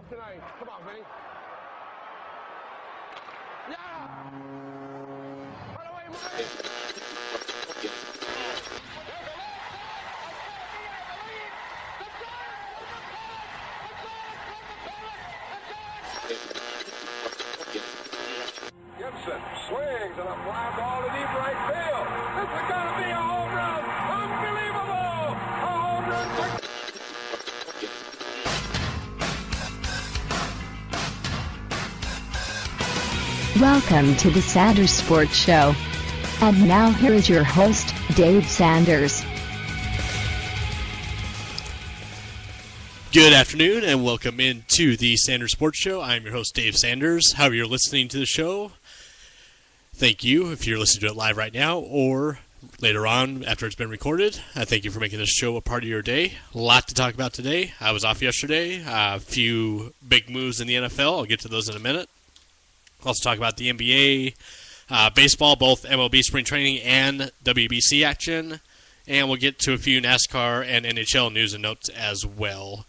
Tonight. Come on, Vinny. Yeah! Run away, Mike! Gibson swings and a fly ball to deep right field. This is going to be a home run. Unbelievable! A home run. Welcome to the Sanders Sports Show. And now here is your host, Dave Sanders. Good afternoon and welcome into the Sanders Sports Show. I'm your host, Dave Sanders. However you're listening to the show, thank you if you're listening to it live right now or later on after it's been recorded. I thank you for making this show a part of your day. A lot to talk about today. I was off yesterday. A few big moves in the NFL. I'll get to those in a minute. I'll also talk about the NBA, baseball, both MLB spring training and WBC action. And we'll get to a few NASCAR and NHL news and notes as well.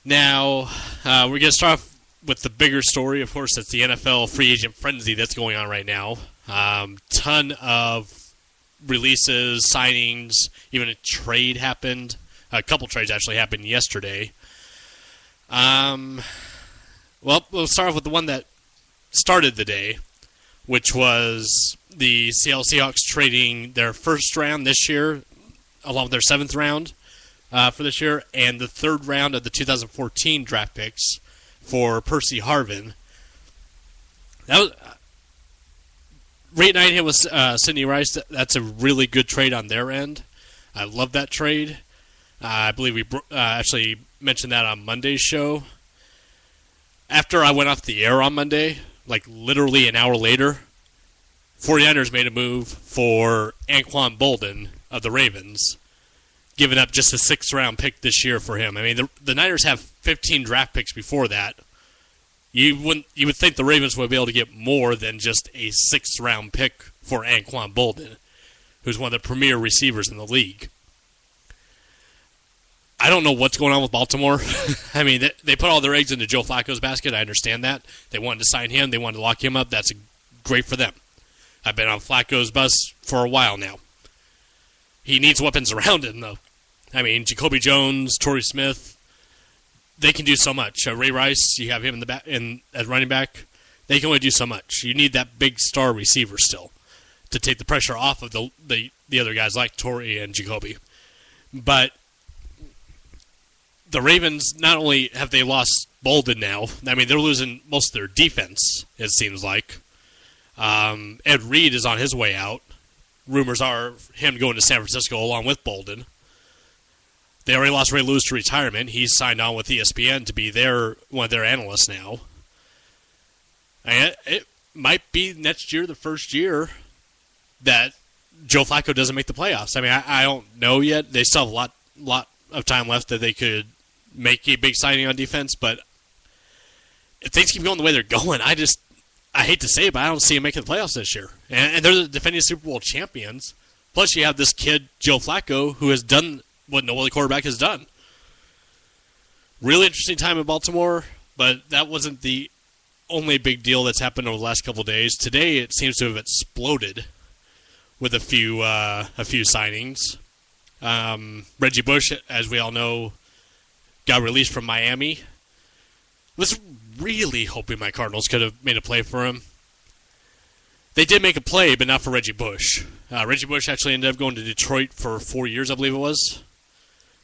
Now, we're going to start off with the bigger story. Of course, it's the NFL free agent frenzy that's going on right now. Ton of releases, signings, even a trade happened. A couple trades actually happened yesterday. Well, we'll start off with the one that started the day, which was the Seattle Seahawks trading their first round this year, along with their seventh round for this year, and the third round of the 2014 draft picks for Percy Harvin. That was Rate 9 hit with Sidney Rice. That's a really good trade on their end. I love that trade. I believe we actually mentioned that on Monday's show. After I went off the air on Monday, like literally an hour later, 49ers made a move for Anquan Boldin of the Ravens, giving up just a sixth-round pick this year for him. I mean, the Niners have 15 draft picks before that. You would think the Ravens would be able to get more than just a sixth-round pick for Anquan Boldin, who's one of the premier receivers in the league. I don't know what's going on with Baltimore. I mean, they put all their eggs into Joe Flacco's basket. I understand that. They wanted to sign him. They wanted to lock him up. That's great for them. I've been on Flacco's bus for a while now. He needs weapons around him, though. I mean, Jacoby Jones, Torrey Smith, they can do so much. Ray Rice, you have him in the back as running back. They can only do so much. You need that big star receiver still to take the pressure off of the other guys like Torrey and Jacoby. But the Ravens, not only have they lost Boldin now, I mean, they're losing most of their defense, it seems like. Ed Reed is on his way out. Rumors are him going to San Francisco along with Boldin. They already lost Ray Lewis to retirement. He's signed on with ESPN to be one of their analysts now. And it might be next year, the first year, that Joe Flacco doesn't make the playoffs. I mean, I don't know yet. They still have a lot of time left that they could make a big signing on defense, but if things keep going the way they're going, I hate to say it, but I don't see them making the playoffs this year. And they're the defending Super Bowl champions. Plus, you have this kid, Joe Flacco, who has done what no other quarterback has done. Really interesting time in Baltimore, but that wasn't the only big deal that's happened over the last couple of days. Today, it seems to have exploded with a few signings. Reggie Bush, as we all know, got released from Miami. Was really hoping my Cardinals could have made a play for him. They did make a play, but not for Reggie Bush. Reggie Bush actually ended up going to Detroit for 4 years, I believe it was,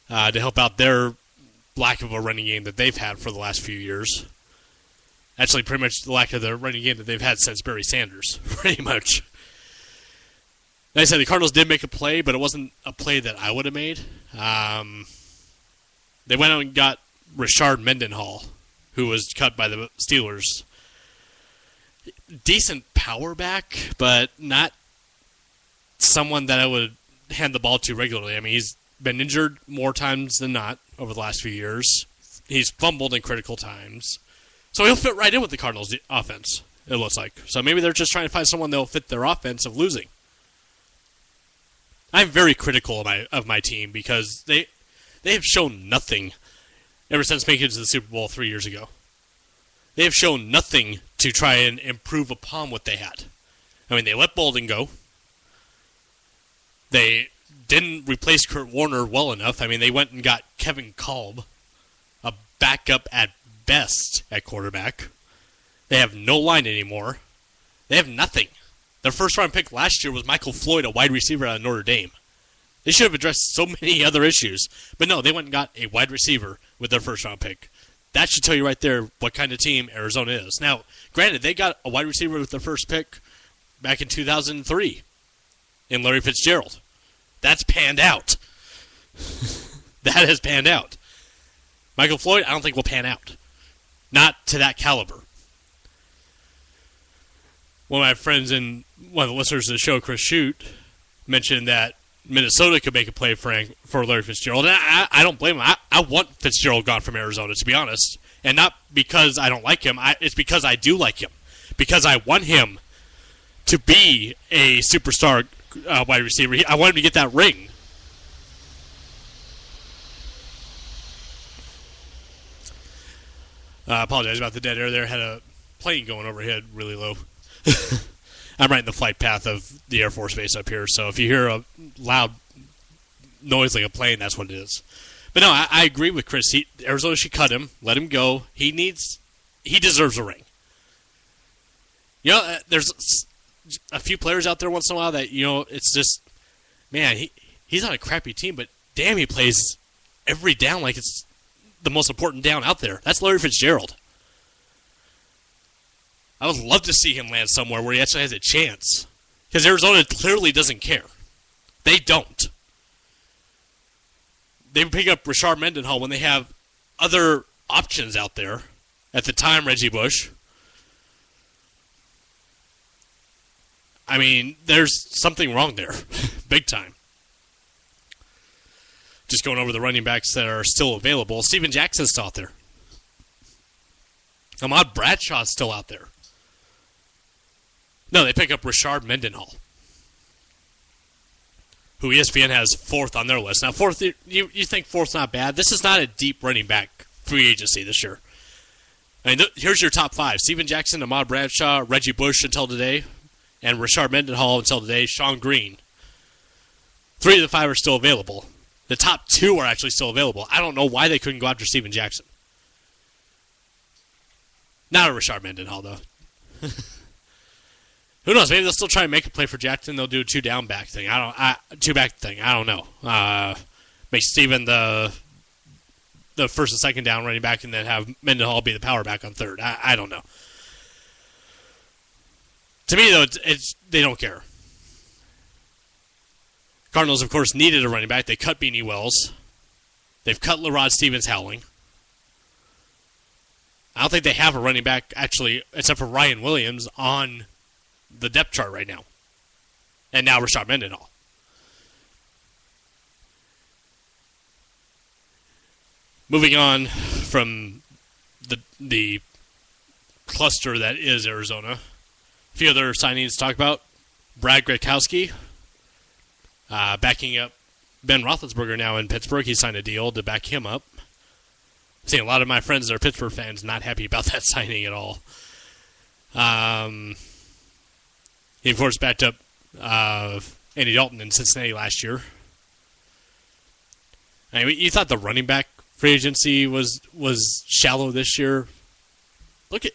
to help out their lack of a running game that they've had for the last few years. Actually, pretty much the lack of the running game that they've had since Barry Sanders, pretty much. Like I said, the Cardinals did make a play, but it wasn't a play that I would have made. They went out and got Rashard Mendenhall, who was cut by the Steelers. Decent power back, but not someone that I would hand the ball to regularly. I mean, he's been injured more times than not over the last few years. He's fumbled in critical times. So he'll fit right in with the Cardinals' offense, it looks like. So maybe they're just trying to find someone that will fit their offense of losing. I'm very critical of my team because They have shown nothing ever since making it to the Super Bowl 3 years ago. They have shown nothing to try and improve upon what they had. I mean, they let Bolden go. They didn't replace Kurt Warner well enough. I mean, they went and got Kevin Kolb, a backup at best at quarterback. They have no line anymore. They have nothing. Their first-round pick last year was Michael Floyd, a wide receiver out of Notre Dame. They should have addressed so many other issues. But no, they went and got a wide receiver with their first-round pick. That should tell you right there what kind of team Arizona is. Now, granted, they got a wide receiver with their first pick back in 2003 in Larry Fitzgerald. That's panned out. That has panned out. Michael Floyd, I don't think will pan out. Not to that caliber. One of my friends and one of the listeners to the show, Chris Shute, mentioned that Minnesota could make a play for Larry Fitzgerald. And I don't blame him. I want Fitzgerald gone from Arizona, to be honest. And not because I don't like him. It's because I do like him. Because I want him to be a superstar wide receiver. I want him to get that ring. I apologize about the dead air there. Had a plane going overhead really low. I'm right in the flight path of the Air Force Base up here, so if you hear a loud noise like a plane, that's what it is. But no, I agree with Chris. Arizona should cut him, let him go. He deserves a ring. You know, there's a few players out there once in a while that, you know, it's just, man, he's on a crappy team, but damn, he plays every down like it's the most important down out there. That's Larry Fitzgerald. I would love to see him land somewhere where he actually has a chance. Because Arizona clearly doesn't care. They don't. They pick up Rashard Mendenhall when they have other options out there. At the time, Reggie Bush. I mean, there's something wrong there. Big time. Just going over the running backs that are still available. Steven Jackson's still out there. Ahmad Bradshaw's still out there. No, they pick up Rashard Mendenhall, who ESPN has fourth on their list. Now, fourth, you think fourth's not bad? This is not a deep running back free agency this year. I mean, here's your top five. Steven Jackson, Ahmad Bradshaw, Reggie Bush until today, and Rashard Mendenhall until today, Sean Green. 3 of the 5 are still available. The top 2 are actually still available. I don't know why they couldn't go after Steven Jackson. Not a Rashard Mendenhall, though. Who knows? Maybe they'll still try and make a play for Jackson. They'll do a 2-down back thing. Two back thing. I don't know. Make Steven the first and second down running back, and then have Mendenhall be the power back on third. I don't know. To me, though, they don't care. Cardinals, of course, needed a running back. They cut Beanie Wells. They've cut LaRod Stevens-Howling. I don't think they have a running back, actually, except for Ryan Williams, on the depth chart right now. And now Rashard Mendenhall. Moving on from the cluster that is Arizona. A few other signings to talk about. Brad Gronkowski, backing up Ben Roethlisberger now in Pittsburgh. He signed a deal to back him up. I'm seeing a lot of my friends that are Pittsburgh fans not happy about that signing at all. He, of course, backed up Andy Dalton in Cincinnati last year. I mean, you thought the running back free agency was shallow this year. Look at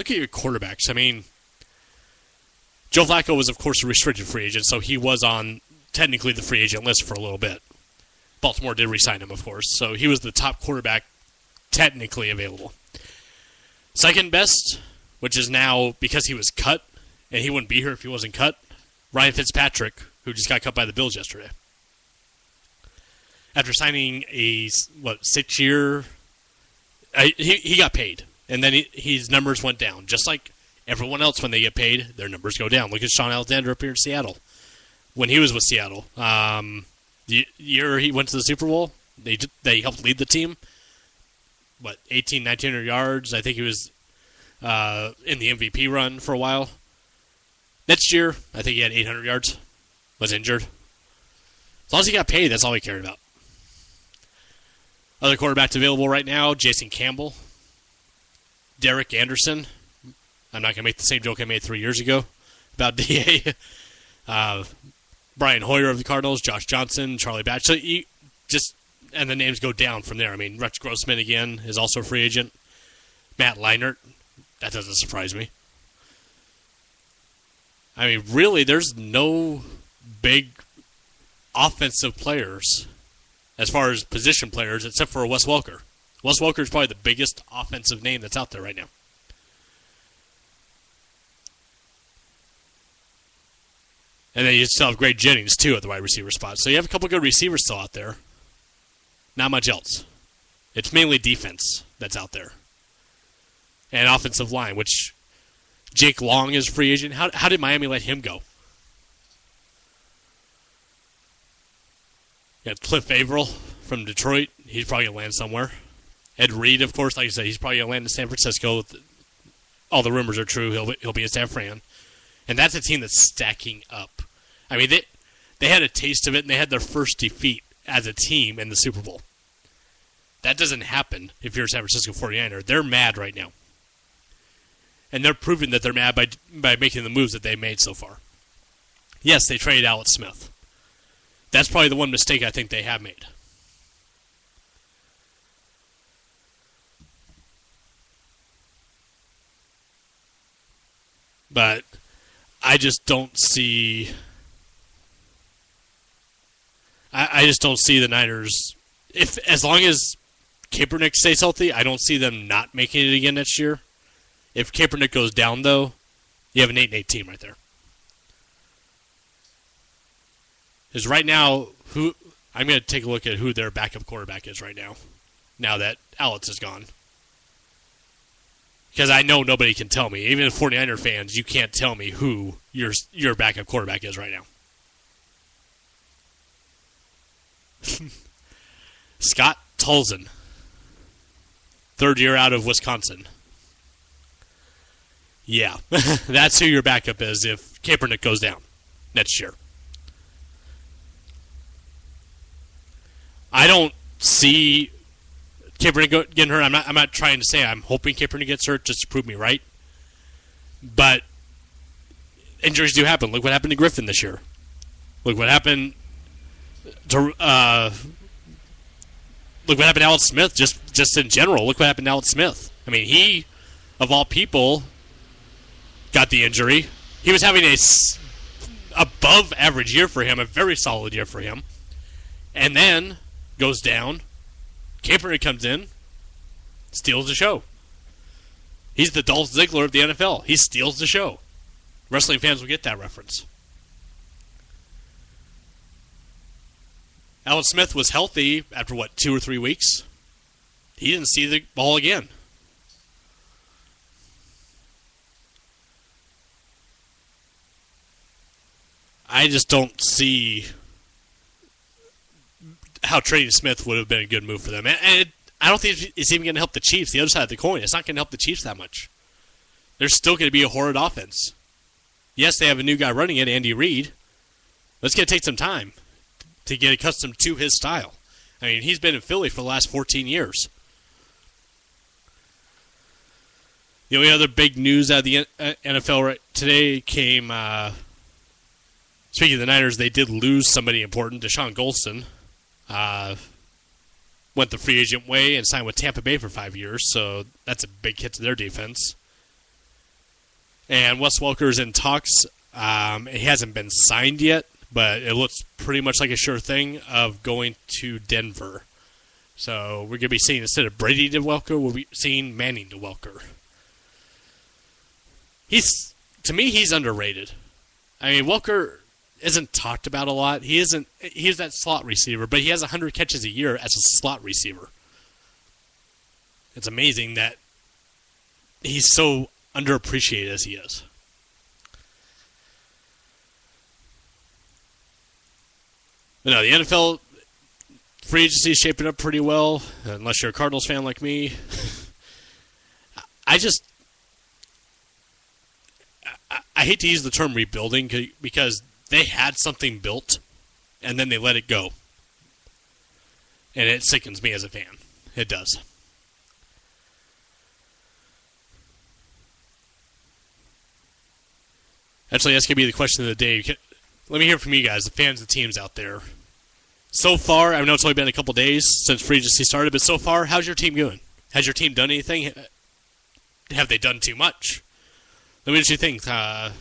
your quarterbacks. I mean, Joe Flacco was, of course, a restricted free agent, so he was on technically the free agent list for a little bit. Baltimore did re-sign him, of course, so he was the top quarterback technically available. Second best, which is now because he was cut, and he wouldn't be here if he wasn't cut, Ryan Fitzpatrick, who just got cut by the Bills yesterday. After signing a, 6-year... He got paid, and then his numbers went down. Just like everyone else, when they get paid, their numbers go down. Look at Sean Alexander up here in Seattle. When he was with Seattle, the year he went to the Super Bowl, they helped lead the team. 1,900 yards. I think he was in the MVP run for a while. Next year, I think he had 800 yards. Was injured. As long as he got paid, that's all he cared about. Other quarterbacks available right now, Jason Campbell, Derek Anderson. I'm not going to make the same joke I made 3 years ago about DA. Brian Hoyer of the Cardinals, Josh Johnson, Charlie Batch. So and the names go down from there. I mean, Rex Grossman, again, is also a free agent. Matt Leinart. That doesn't surprise me. I mean, really, there's no big offensive players as far as position players except for Wes Welker. Wes Welker is probably the biggest offensive name that's out there right now. And then you still have Greg Jennings, too, at the wide receiver spot. So you have a couple good receivers still out there. Not much else. It's mainly defense that's out there. And offensive line, which Jake Long is free agent. How did Miami let him go? You got Cliff Averill from Detroit. He's probably going to land somewhere. Ed Reed, of course, like I said, he's probably going to land in San Francisco. All the rumors are true. He'll be in San Fran. And that's a team that's stacking up. I mean, they had a taste of it, and they had their first defeat as a team in the Super Bowl. That doesn't happen if you're a San Francisco 49er. They're mad right now. And they're proving that they're mad by making the moves that they made so far. Yes, they traded Alex Smith. That's probably the one mistake I think they have made. But I just don't see... I just don't see the Niners... As long as Kaepernick stays healthy, I don't see them not making it again next year. If Kaepernick goes down, though, you have an 8-8 team right there. Because right now, I'm going to take a look at who their backup quarterback is right now. Now that Alex is gone. Because I know nobody can tell me. Even if 49er fans, you can't tell me who your backup quarterback is right now. Scott Tolzien. Third year out of Wisconsin. Yeah, that's who your backup is if Kaepernick goes down next year. I don't see Kaepernick getting hurt. I'm not trying to say I'm hoping Kaepernick gets hurt just to prove me right. But injuries do happen. Look what happened to Griffin this year. Look what happened to Alex Smith just in general. Look what happened to Alex Smith. I mean, he, of all people, got the injury. He was having a above average year for him, a very solid year for him. And then goes down. Kaepernick comes in, steals the show. He's the Dolph Ziggler of the NFL. He steals the show. Wrestling fans will get that reference. Alex Smith was healthy after, 2 or 3 weeks? He didn't see the ball again. I just don't see how trading Smith would have been a good move for them. And I don't think it's even going to help the Chiefs. The other side of the coin, it's not going to help the Chiefs that much. They're still going to be a horrid offense. Yes, they have a new guy running it, Andy Reid. But it's going to take some time to get accustomed to his style. I mean, he's been in Philly for the last 14 years. The only other big news out of the NFL today came, speaking of the Niners, they did lose somebody important. Deshaun Golston went the free agent way and signed with Tampa Bay for 5 years, so that's a big hit to their defense. And Wes Welker's in talks. It hasn't been signed yet, but it looks pretty much like a sure thing of going to Denver. So we're going to be seeing, instead of Brady to Welker, we'll be seeing Manning to Welker. To me, he's underrated. I mean, Welker isn't talked about a lot. He's that slot receiver, but he has 100 catches a year as a slot receiver. It's amazing that he's so underappreciated as he is. But no, the NFL free agency is shaping up pretty well, unless you're a Cardinals fan like me. I hate to use the term rebuilding because they had something built and then they let it go. And it sickens me as a fan. It does. Actually, that's going to be the question of the day. Let me hear from you guys, the fans of the teams out there. So far, I know it's only been a couple days since free agency started, but so far, how's your team going? Has your team done anything? Have they done too much? Let me know what you think. I'll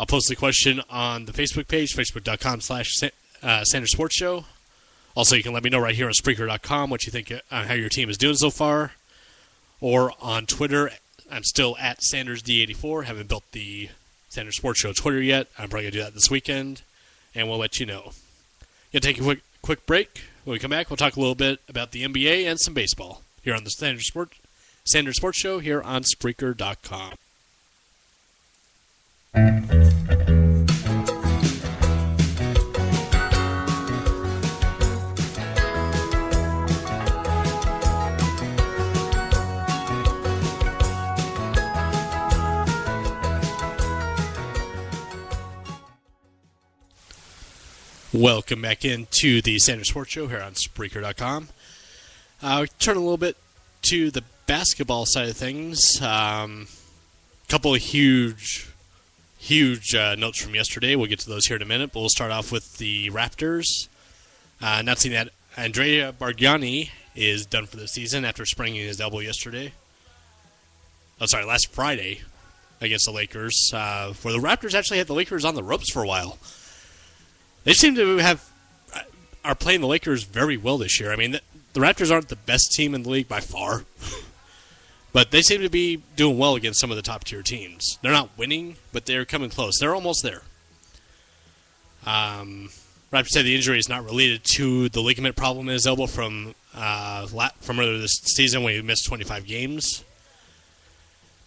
post the question on the Facebook page, facebook.com/Sanders Sports Show. Also, you can let me know right here on Spreaker.com what you think on how your team is doing so far. Or on Twitter, I'm still at SandersD84. Haven't built the Sanders Sports Show Twitter yet. I'm probably going to do that this weekend, and we'll let you know. Going to take a quick break. When we come back, we'll talk a little bit about the NBA and some baseball here on the Sanders Sports Show here on Spreaker.com. Welcome back into the Sanders Sports Show here on Spreaker.com. Turn a little bit to the basketball side of things. Couple of huge notes from yesterday. We'll get to those here in a minute, but we'll start off with the Raptors. Announcing that Andrea Bargnani is done for the season after spraining his elbow last Friday against the Lakers, where the Raptors actually had the Lakers on the ropes for a while. They seem to are playing the Lakers very well this year. I mean, the Raptors aren't the best team in the league by far, but they seem to be doing well against some of the top-tier teams. They're not winning, but they're coming close. They're almost there. Raptors said the injury is not related to the ligament problem in his elbow from earlier this season when he missed 25 games.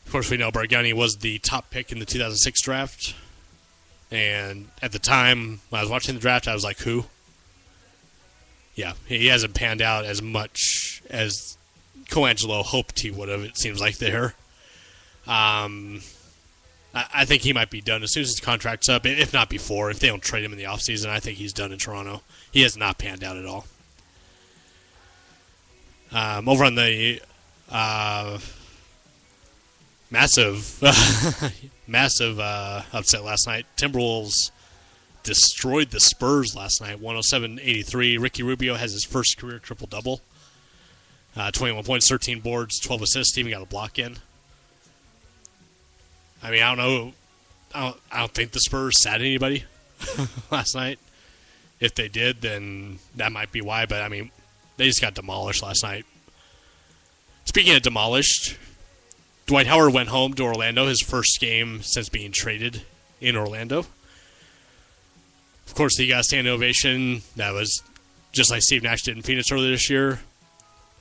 Of course, we know Bargnani was the top pick in the 2006 draft. And at the time, when I was watching the draft, I was like, who? Yeah, he hasn't panned out as much as Colangelo hoped he would have, it seems like there. I think he might be done as soon as his contract's up, if not before. If they don't trade him in the offseason, I think he's done in Toronto. He has not panned out at all. Over on the massive upset last night. Timberwolves destroyed the Spurs last night, 107-83. Ricky Rubio has his first career triple-double. 21 points, 13 boards, 12 assists, even got a block in. I mean, I don't know. I don't think the Spurs sat anybody last night. If they did, then that might be why. But, I mean, they just got demolished last night. Speaking of demolished, Dwight Howard went home to Orlando, his first game since being traded in Orlando. Of course, he got a standing ovation. That was just like Steve Nash did in Phoenix earlier this year.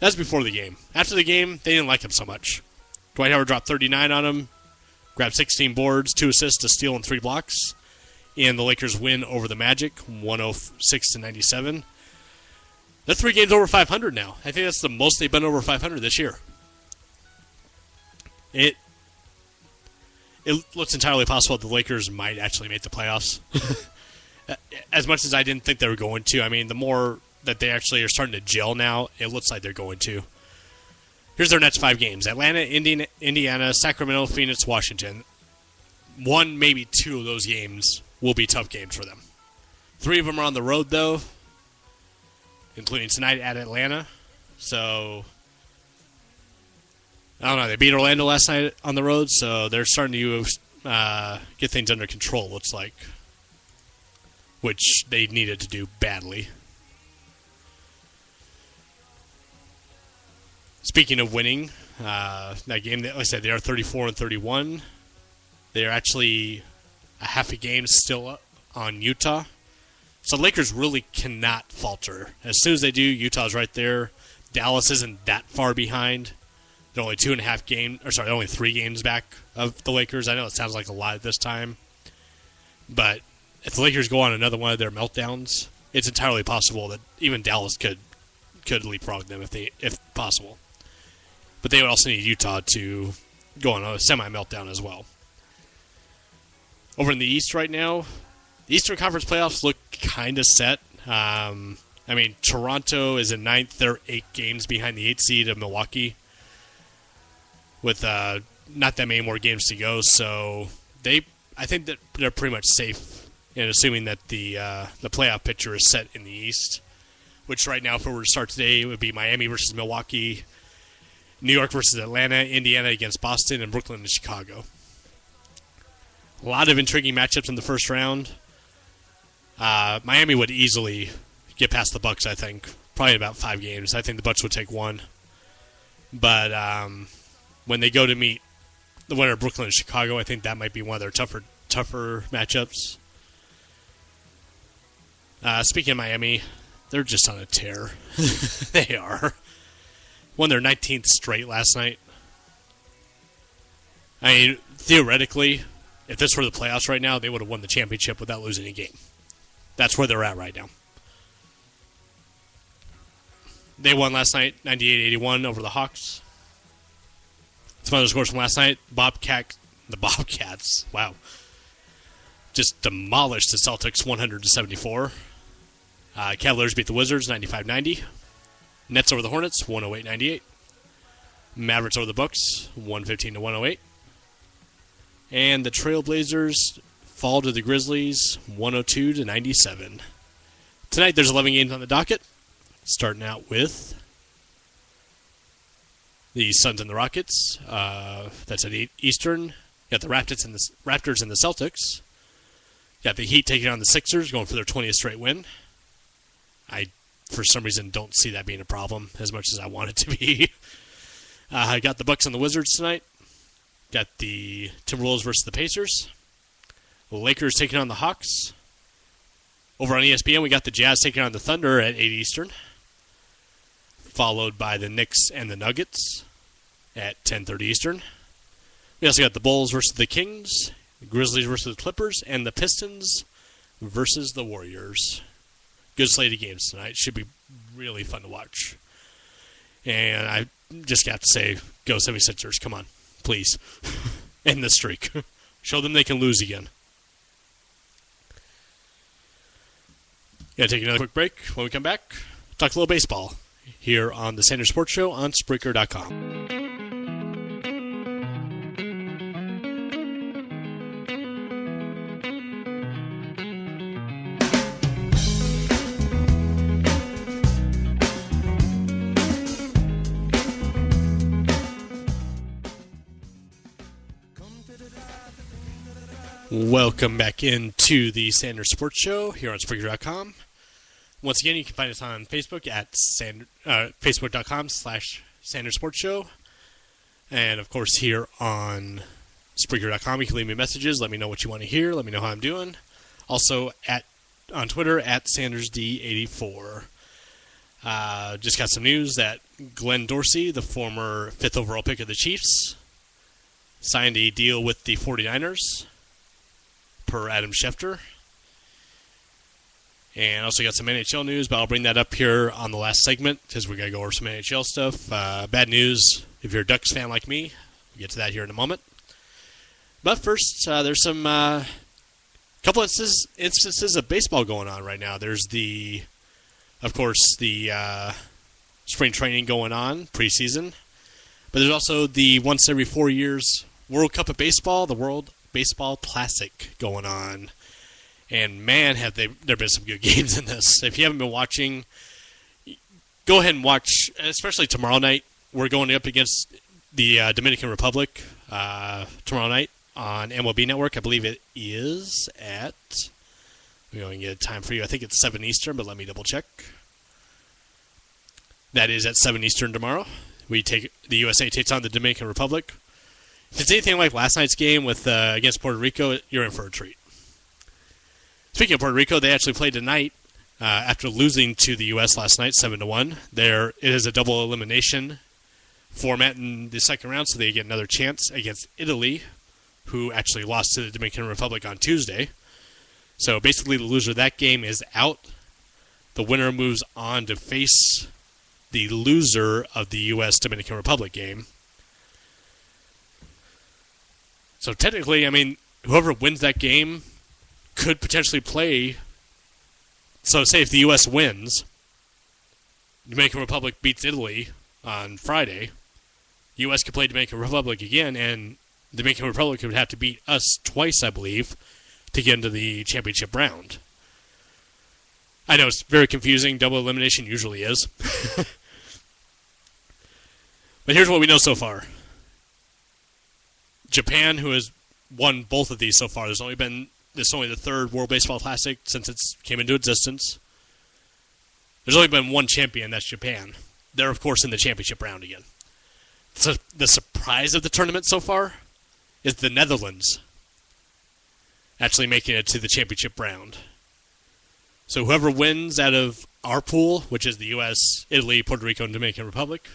That was before the game. After the game, they didn't like him so much. Dwight Howard dropped 39 on him, grabbed 16 boards, 2 assists, a steal, and 3 blocks. And the Lakers win over the Magic, 106-97. They're 3 games over 500 now. I think that's the most they've been over 500 this year. It looks entirely possible that the Lakers might actually make the playoffs. As much as I didn't think they were going to. I mean, the more that they actually are starting to gel now, it looks like they're going to. Here's their next 5 games. Atlanta, Indiana, Sacramento, Phoenix, Washington. 1, maybe 2 of those games will be tough games for them. 3 of them are on the road, though, including tonight at Atlanta. So I don't know. They beat Orlando last night on the road, so they're starting to get things under control, looks like, which they needed to do badly. Speaking of winning, that game, like I said, they are 34-31. They are actually a half a game still up on Utah. So the Lakers really cannot falter. As soon as they do, Utah's right there. Dallas isn't that far behind. They're only 3 games back of the Lakers. I know it sounds like a lot at this time, but if the Lakers go on another one of their meltdowns, it's entirely possible that even Dallas could leapfrog them if possible. But they would also need Utah to go on a semi-meltdown as well. Over in the East right now, the Eastern Conference playoffs look kind of set. I mean, Toronto is in ninth. They're 8 games behind the 8th seed of Milwaukee, with not that many more games to go. So I think that they're pretty much safe in assuming that the playoff picture is set in the East, which right now, if we were to start today, it would be Miami versus Milwaukee, New York versus Atlanta, Indiana against Boston, and Brooklyn and Chicago. A lot of intriguing matchups in the first round. Miami would easily get past the Bucks, I think. Probably about 5 games. I think the Bucks would take 1. But when they go to meet the winner of Brooklyn and Chicago, I think that might be one of their tougher matchups. Speaking of Miami, they're just on a tear. They are. Won their 19th straight last night. I mean, theoretically, if this were the playoffs right now, they would have won the championship without losing a game. That's where they're at right now. They won last night, 98-81 over the Hawks. Some other scores from last night. The Bobcats, wow, just demolished the Celtics 100-74. Cavaliers beat the Wizards 95-90. Nets over the Hornets 108-98. Mavericks over the Bucks 115-108. And the Trailblazers fall to the Grizzlies 102-97. Tonight there's 11 games on the docket. Starting out with the Suns and the Rockets. That's at 8 Eastern. You got the Raptors and the Celtics. You got the Heat taking on the Sixers, going for their 20th straight win. I, for some reason, don't see that being a problem as much as I want it to be. I got the Bucks and the Wizards tonight. Got the Timberwolves versus the Pacers. The Lakers taking on the Hawks. Over on ESPN, we got the Jazz taking on the Thunder at 8 Eastern. Followed by the Knicks and the Nuggets at 10:30 Eastern. We also got the Bulls versus the Kings, the Grizzlies versus the Clippers, and the Pistons versus the Warriors. Good slate of games tonight. Should be really fun to watch. And I just got to say, go 76ers. Come on, please. End the streak. Show them they can lose again. Gotta take another quick break. When we come back, talk a little baseball here on the Sanders Sports Show on Spreaker.com. Welcome back into the Sanders Sports Show here on Spreaker.com. Once again, you can find us on Facebook at Facebook.com/Sanders Sports Show. And, of course, here on Spreaker.com, you can leave me messages. Let me know what you want to hear. Let me know how I'm doing. Also, on Twitter, at SandersD84. Just got some news that Glenn Dorsey, the former 5th overall pick of the Chiefs, signed a deal with the 49ers, per Adam Schefter. And also got some NHL news, but I'll bring that up here on the last segment because we're going to go over some NHL stuff. Bad news if you're a Ducks fan like me. We'll get to that here in a moment. But first, there's some couple instances of baseball going on right now. There's of course, the spring training going on, preseason. But there's also the once every 4 years World Cup of Baseball, the World Baseball Classic going on. And man, have there been some good games in this. If you haven't been watching, go ahead and watch, especially tomorrow night. We're going up against the Dominican Republic tomorrow night on MLB Network. I believe it is at, we're going to get a time for you. I think it's 7 Eastern, but let me double check. That is at 7 Eastern tomorrow. The USA takes on the Dominican Republic. If it's anything like last night's game with against Puerto Rico, you're in for a treat. Speaking of Puerto Rico, they actually played tonight after losing to the U.S. last night, 7-1. It is a double elimination format in the second round, so they get another chance against Italy, who actually lost to the Dominican Republic on Tuesday. So basically, the loser of that game is out. The winner moves on to face the loser of the U.S.-Dominican Republic game. So technically, I mean, whoever wins that game could potentially play. So say if the U.S. wins, Dominican Republic beats Italy on Friday, U.S. could play Dominican Republic again, and Dominican Republic would have to beat us twice, I believe, to get into the championship round. I know it's very confusing. Double elimination usually is. But here's what we know so far. Japan, who has won both of these so far, this is only the third World Baseball Classic since it came into existence. There's only been one champion, that's Japan. They're, of course, in the championship round again. So the surprise of the tournament so far is the Netherlands actually making it to the championship round. So whoever wins out of our pool, which is the U.S., Italy, Puerto Rico, and Dominican Republic,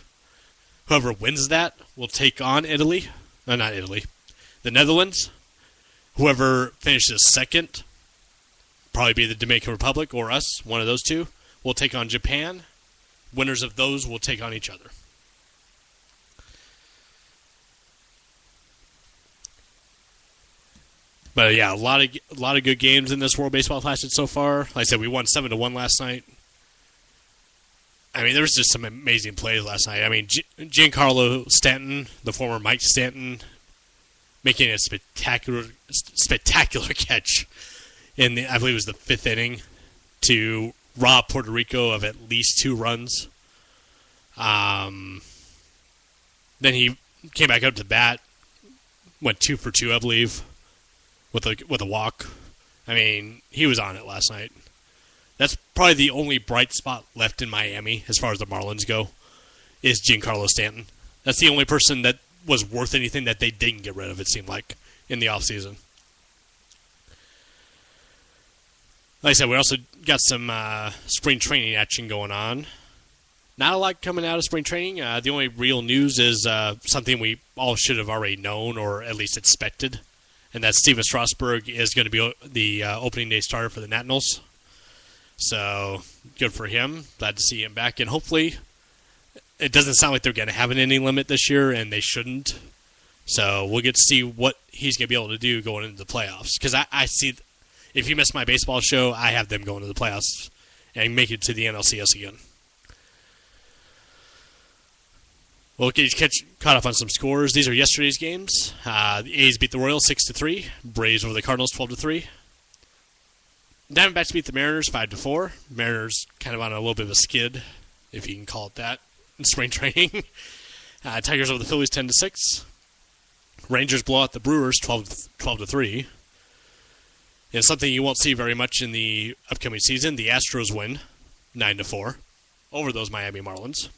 whoever wins that will take on Italy. No, not Italy. The Netherlands. Whoever finishes second, probably be the Dominican Republic or us, one of those two, will take on Japan. Winners of those will take on each other. But yeah, a lot of good games in this World Baseball Classic so far. Like I said, we won 7-1 last night. I mean, there was just some amazing plays last night. I mean, Giancarlo Stanton, the former Mike Stanton, making a spectacular catch in I believe it was the 5th inning to rob Puerto Rico of at least 2 runs. Then he came back up to bat, went 2 for 2, I believe, with a walk. I mean, he was on it last night. That's probably the only bright spot left in Miami as far as the Marlins go, is Giancarlo Stanton. That's the only person that was worth anything that they didn't get rid of, it seemed like, in the offseason. Like I said, we also got some spring training action going on. Not a lot coming out of spring training. The only real news is something we all should have already known, or at least expected, and that Steven Strasburg is going to be the opening day starter for the Nationals. So, good for him. Glad to see him back. And hopefully, it doesn't sound like they're going to have an inning limit this year, and they shouldn't. So, we'll get to see what he's going to be able to do going into the playoffs. Because I see, if you miss my baseball show, I have them going to the playoffs and make it to the NLCS again. We'll get you caught up on some scores. These are yesterday's games. The A's beat the Royals 6-3. Braves over the Cardinals 12-3. Diamondbacks beat the Mariners 5-4. Mariners kind of on a little bit of a skid, if you can call it that, in spring training. Tigers over the Phillies 10-6. Rangers blow out the Brewers 12-3. And something you won't see very much in the upcoming season, the Astros win 9-4 over those Miami Marlins.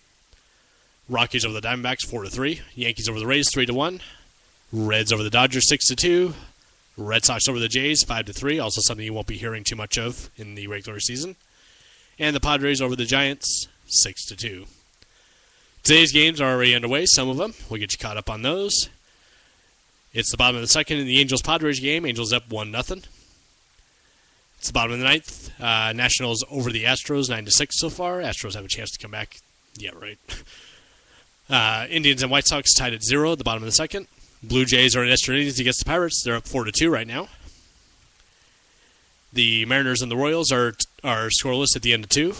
Rockies over the Diamondbacks 4-3. Yankees over the Rays 3-1. Reds over the Dodgers 6-2. Red Sox over the Jays 5-3. Also something you won't be hearing too much of in the regular season. And the Padres over the Giants 6-2. Today's games are already underway. Some of them. We'll get you caught up on those. It's the bottom of the second in the Angels-Padres game. Angels up 1-0. It's the bottom of the ninth. Nationals over the Astros 9-6 so far. Astros have a chance to come back. Yeah, right. Indians and White Sox tied at 0 at the bottom of the second. Blue Jays are in extra innings against the Pirates. They're up 4-2 right now. The Mariners and the Royals are scoreless at the end of 2.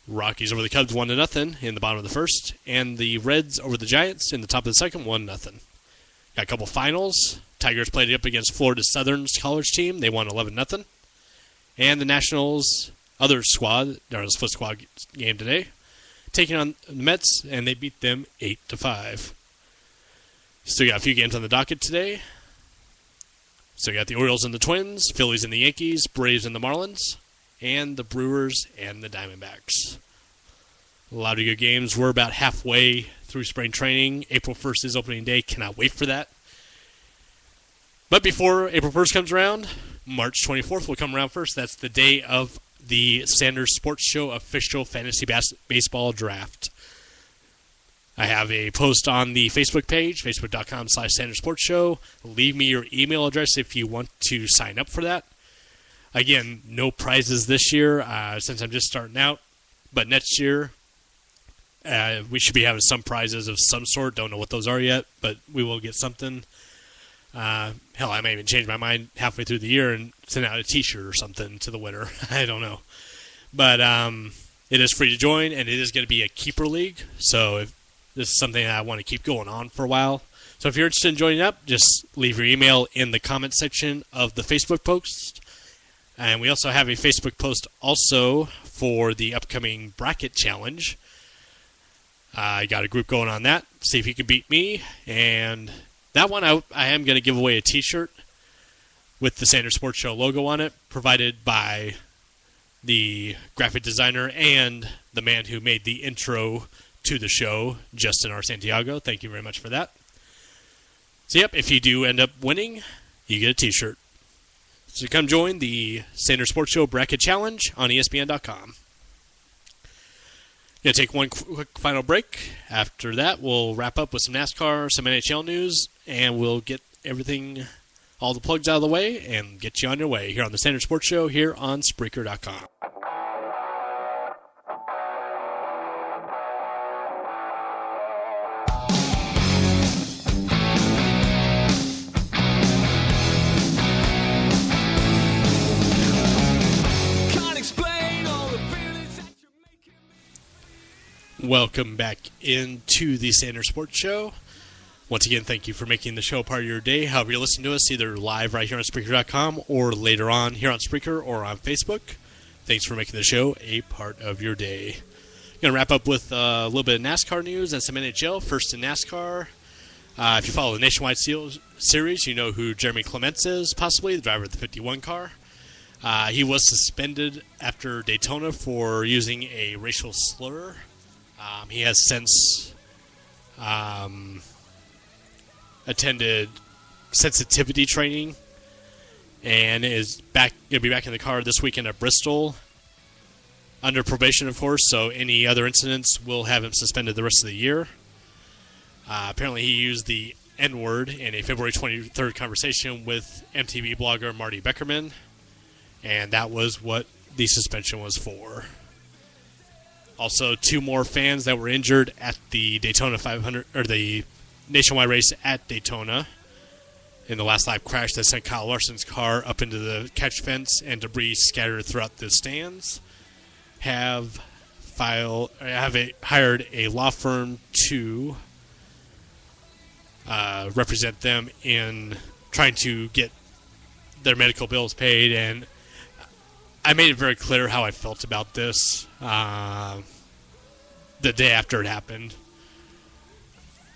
Rockies over the Cubs 1-0 in the bottom of the first. And the Reds over the Giants in the top of the second 1-0. Got a couple finals. Tigers played it up against Florida Southern's college team. They won 11-0. And the Nationals' other squad, their split squad game today, taking on the Mets, and they beat them 8-5. Still got a few games on the docket today. So you got the Orioles and the Twins, Phillies and the Yankees, Braves and the Marlins, and the Brewers and the Diamondbacks. A lot of good games. We're about halfway through spring training. April 1st is opening day. Cannot wait for that. But before April 1st comes around, March 24th will come around first. That's the day of the Sanders Sports Show official fantasy baseball draft. I have a post on the Facebook page, facebook.com/Sanders Sports Show. Leave me your email address if you want to sign up for that. Again, no prizes this year since I'm just starting out. But next year, we should be having some prizes of some sort. Don't know what those are yet, but we will get something. Hell, I might even change my mind halfway through the year and send out a t-shirt or something to the winner. I don't know. But It is free to join, and it is going to be a keeper league. So if this is something that I want to keep going on for a while. So if you're interested in joining up, just leave your email in the comment section of the Facebook post. And we also have a Facebook post also for the upcoming bracket challenge. I got a group going on that. See if you can beat me. And that one, I am going to give away a t-shirt with the Sanders Sports Show logo on it, provided by the graphic designer and the man who made the intro to the show, Justin R. Santiago. Thank you very much for that. So, yep, if you do end up winning, you get a t-shirt. So come join the Sanders Sports Show Bracket Challenge on ESPN.com. Going to take one quick final break. After that, we'll wrap up with some NASCAR, some NHL news, and we'll get everything, all the plugs out of the way, and get you on your way here on the Sanders Sports Show here on Spreaker.com. Welcome back into the Sanders Sports Show. Once again, thank you for making the show part of your day. However you listen to us, either live right here on Spreaker.com or later on here on Spreaker or on Facebook. Thanks for making the show a part of your day. Going to wrap up with a little bit of NASCAR news and some NHL. First in NASCAR, if you follow the Nationwide Series, you know who Jeremy Clements is, possibly, the driver of the 51 car. He was suspended after Daytona for using a racial slur. He has since attended sensitivity training and is going to be back in the car this weekend at Bristol under probation, of course, so any other incidents will have him suspended the rest of the year. Apparently he used the N-word in a February 23rd conversation with MTV blogger Marty Beckerman, and that was what the suspension was for. Also, 2 more fans that were injured at the Daytona 500, or the nationwide race at Daytona in the last lap crash that sent Kyle Larson's car up into the catch fence and debris scattered throughout the stands, have hired a law firm to represent them in trying to get their medical bills paid. And I made it very clear how I felt about this the day after it happened.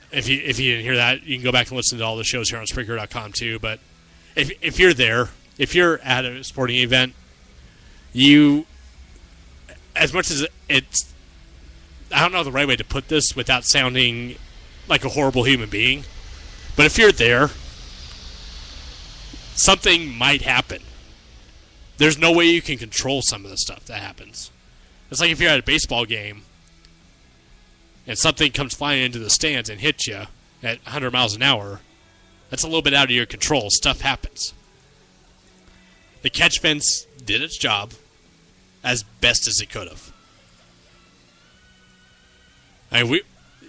If you didn't hear that, you can go back and listen to all the shows here on Spreaker.com too. But if you're there, if you're at a sporting event, you, as much as it's, I don't know the right way to put this without sounding like a horrible human being, but if you're there, something might happen. There's no way you can control some of the stuff that happens. It's like if you're at a baseball game and something comes flying into the stands and hits you at 100 miles an hour, that's a little bit out of your control. Stuff happens. The catch fence did its job as best as it could have.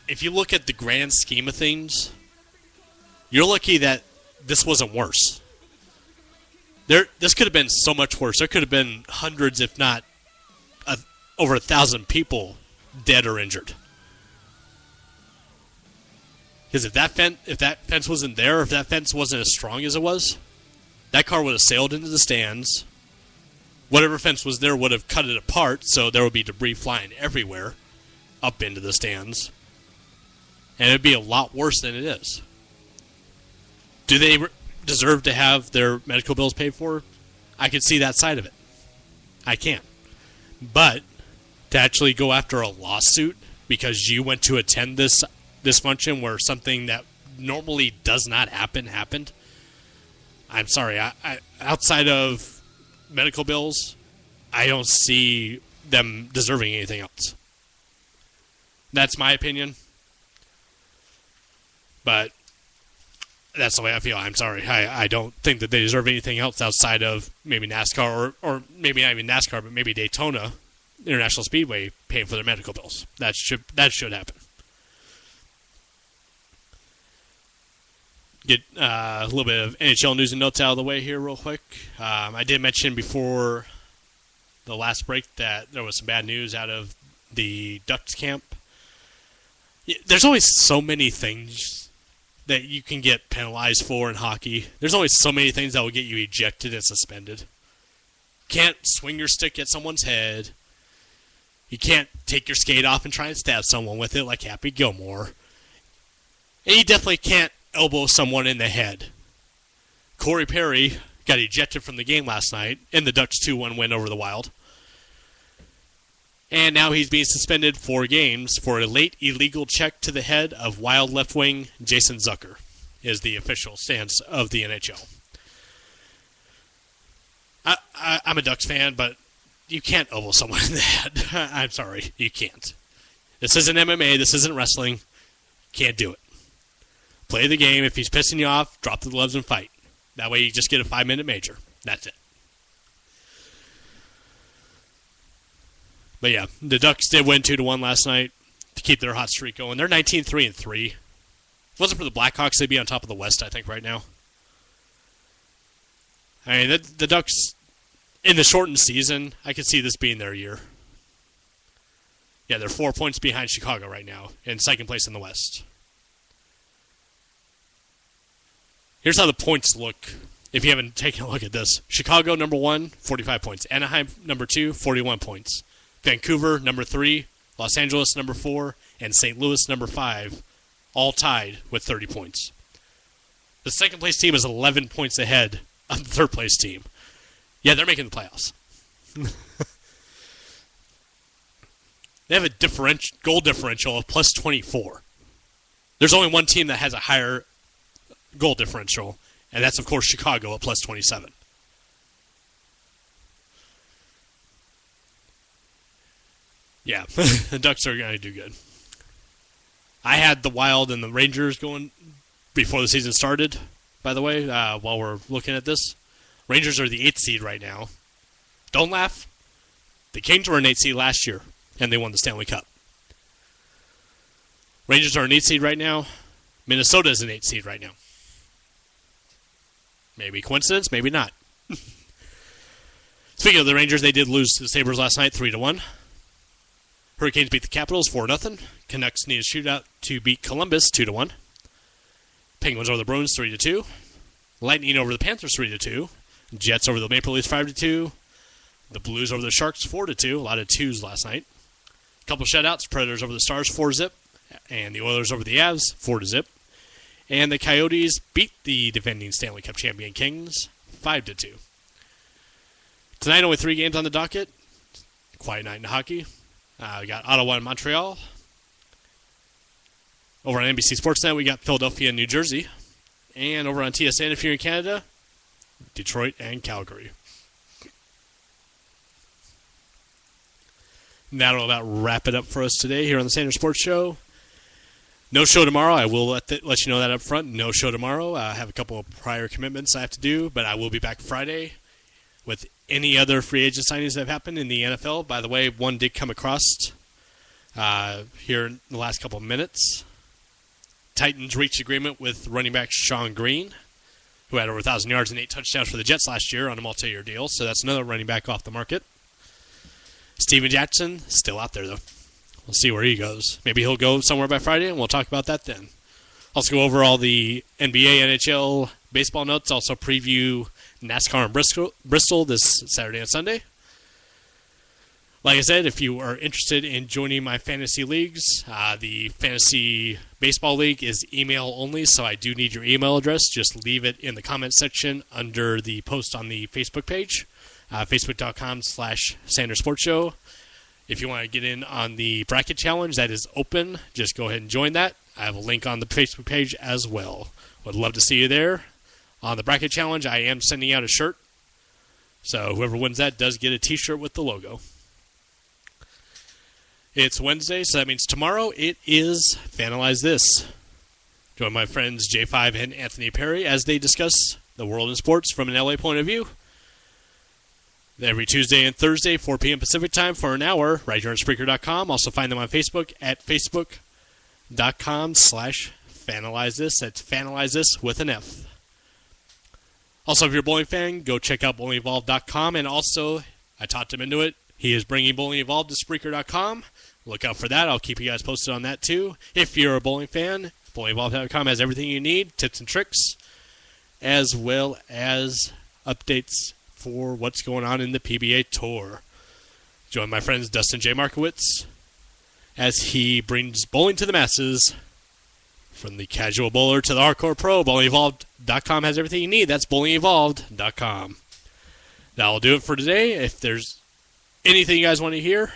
If you look at the grand scheme of things, you're lucky that this wasn't worse. This could have been so much worse. There could have been hundreds, if not over 1,000 people dead or injured. Because if that fence wasn't there, if that fence wasn't as strong as it was, that car would have sailed into the stands. Whatever fence was there would have cut it apart, so there would be debris flying everywhere up into the stands. And it would be a lot worse than it is. Do they deserve to have their medical bills paid for? I can see that side of it. I can. But to actually go after a lawsuit because you went to attend this function where something that normally does not happen happened, I'm sorry. I outside of medical bills, I don't see them deserving anything else. That's my opinion. But that's the way I feel. I'm sorry. I don't think that they deserve anything else outside of maybe NASCAR or maybe not even NASCAR, but maybe Daytona International Speedway paying for their medical bills. That should happen. Get a little bit of NHL news and notes out of the way here real quick. I did mention before the last break that there was some bad news out of the Ducks camp. There's always so many things that you can get penalized for in hockey. There's always so many things that will get you ejected and suspended. Can't swing your stick at someone's head. You can't take your skate off and try and stab someone with it like Happy Gilmore. And you definitely can't elbow someone in the head. Corey Perry got ejected from the game last night in the Ducks 2-1 win over the Wild. And now he's being suspended 4 games for a late illegal check to the head of Wild left wing Jason Zucker, is the official stance of the NHL. I'm a Ducks fan, but you can't elbow someone in the head. I'm sorry, you can't. This isn't MMA, this isn't wrestling. Can't do it. Play the game. If he's pissing you off, drop the gloves and fight. That way you just get a 5-minute major. That's it. But yeah, the Ducks did win 2-1 last night to keep their hot streak going. They're 19-3-3. If it wasn't for the Blackhawks, they'd be on top of the West, I think, right now. I mean, the Ducks, in the shortened season, I could see this being their year. Yeah, they're 4 points behind Chicago right now, in second place in the West. Here's how the points look, if you haven't taken a look at this. Chicago, number 1, 45 points. Anaheim, number 2, 41 points. Vancouver, number 3. Los Angeles, number 4. And St. Louis, number 5. All tied with 30 points. The second place team is 11 points ahead of the third place team. Yeah, they're making the playoffs. They have a goal differential of plus 24. There's only one team that has a higher goal differential, and that's, of course, Chicago at plus 27. Yeah, the Ducks are going to do good. I had the Wild and the Rangers going before the season started, by the way, while we're looking at this. Rangers are the 8th seed right now. Don't laugh. The Kings were an 8th seed last year, and they won the Stanley Cup. Rangers are an 8th seed right now. Minnesota is an 8th seed right now. Maybe coincidence, maybe not. Speaking of the Rangers, they did lose to the Sabres last night, 3-1. Hurricanes beat the Capitals 4-0. Canucks need a shootout to beat Columbus 2-1. Penguins over the Bruins 3-2. Lightning over the Panthers 3-2. Jets over the Maple Leafs 5-2. The Blues over the Sharks 4-2. A lot of twos last night. A couple shutouts. Predators over the Stars 4-0. And the Oilers over the Avs 4-0. And the Coyotes beat the defending Stanley Cup champion Kings 5-2. Tonight, only 3 games on the docket. Quiet night in hockey. We got Ottawa and Montreal. Over on NBC Sportsnet, we got Philadelphia and New Jersey. And over on TSN, if you're in Canada, Detroit and Calgary. And that'll about wrap it up for us today here on the Sanders Sports Show. No show tomorrow. I will let you know that up front. No show tomorrow. I have a couple of prior commitments I have to do, but I will be back Friday with any other free agent signings that have happened in the NFL. By the way, one did come across here in the last couple of minutes. Titans reached agreement with running back Sean Green, who had over 1,000 yards and 8 touchdowns for the Jets last year on a multi-year deal. So that's another running back off the market. Steven Jackson, still out there, though. We'll see where he goes. Maybe he'll go somewhere by Friday, and we'll talk about that then. Also go over all the NBA, NHL, baseball notes. Also preview NASCAR in Bristol this Saturday and Sunday. Like I said, if you are interested in joining my fantasy leagues, the Fantasy Baseball League is email only, so I do need your email address. Just leave it in the comment section under the post on the Facebook page, facebook.com/Sanders Sports Show. If you want to get in on the bracket challenge, that is open. Just go ahead and join that. I have a link on the Facebook page as well. Would love to see you there. On the bracket challenge, I am sending out a shirt. So whoever wins that does get a t-shirt with the logo. It's Wednesday, so that means tomorrow it is Fanalyze This. Join my friends J5 and Anthony Perry as they discuss the world in sports from an LA point of view. Every Tuesday and Thursday, 4 p.m. Pacific time for an hour, right here on Spreaker.com. Also find them on Facebook at facebook.com/Fanalyze This. That's Fanalyze This with an F. Also, if you're a bowling fan, go check out bowlingevolved.com. And also, I talked him into it. He is bringing Bowling Evolved to Spreaker.com. Look out for that. I'll keep you guys posted on that too. If you're a bowling fan, bowlingevolved.com has everything you need, tips and tricks, as well as updates for what's going on in the PBA Tour. Join my friends Dustin J. Markowitz as he brings bowling to the masses. From the casual bowler to the hardcore pro, bowlingevolved.com has everything you need. That's bowlingevolved.com. That'll do it for today. If there's anything you guys want to hear,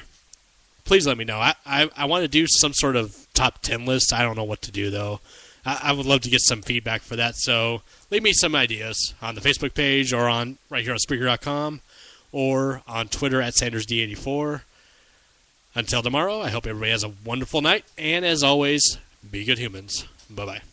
please let me know. I want to do some sort of top 10 list. I don't know what to do, though. I would love to get some feedback for that. So leave me some ideas on the Facebook page or on right here on Spreaker.com or on Twitter at SandersD84. Until tomorrow, I hope everybody has a wonderful night. And as always, be good humans. Bye-bye.